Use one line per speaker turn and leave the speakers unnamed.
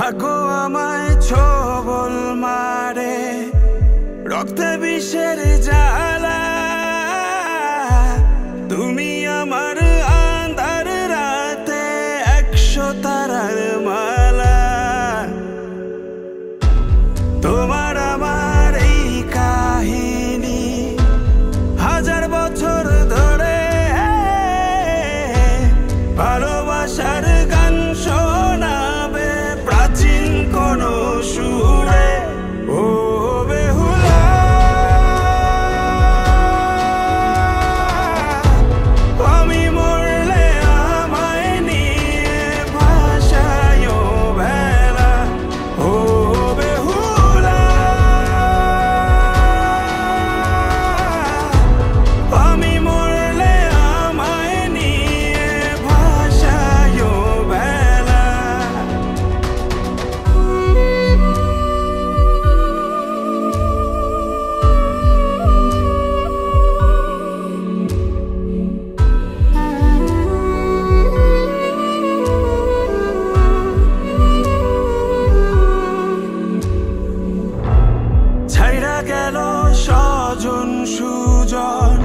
ভাগ্য আমায় ছবল মারে, রক্তে বিষের জ্বালা। তুমি আমার আন্ধার রাতে 100 তারার মালা। তোমার আমার এই কাহিনী 1000 বছর ধরে, ভালোবাসার গান শোনাবে প্রাচীন কোন সুরে। ও বেহুলা, আমি মরলে আমায় নিয়ে ভাসায় বেলা। ও বেহুলা, আমি মরলে আমায় নিয়ে ভাসায় বেলা। ছাইড়া গেল স্বজন সুজন,